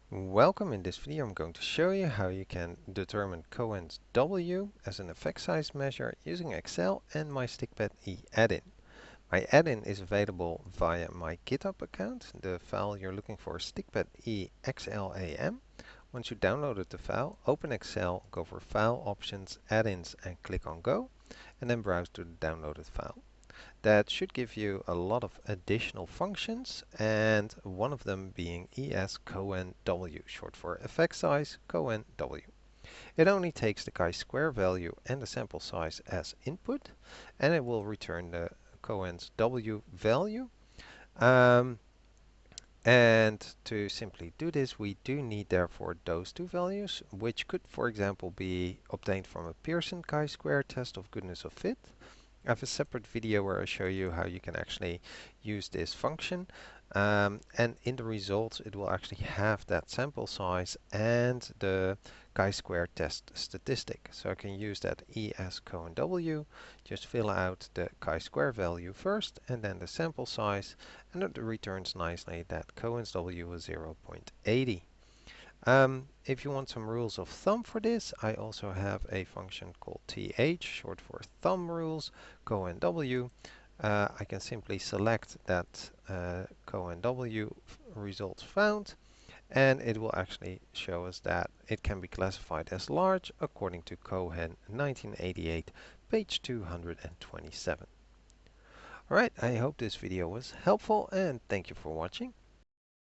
Welcome. In this video I'm going to show you how you can determine Cohen's W as an effect size measure using Excel and my stikpetE add-in. My add-in is available via my GitHub account. The file you're looking for is stikpetE XLAM. Once you downloaded the file, open Excel, go for File Options, Add-ins and click on Go, and then browse to the downloaded file. That should give you a lot of additional functions, and one of them being ES Cohen W, short for effect size Cohen W. It only takes the chi-square value and the sample size as input, and it will return the Cohen's W value. And to simply do this, we do need therefore those two values, which could, for example, be obtained from a Pearson chi-square test of goodness of fit. I have a separate video where I show you how you can actually use this function, and in the results it will actually have that sample size and the chi-square test statistic. So I can use that ES Cohen W, just fill out the chi-square value first and then the sample size, and it returns nicely that Cohen's W was 0.80. If you want some rules of thumb for this, I also have a function called th, short for thumb rules, Cohen W. I can simply select that Cohen W results found, and it will actually show us that it can be classified as large according to Cohen 1988, page 227. Alright, I hope this video was helpful, and thank you for watching.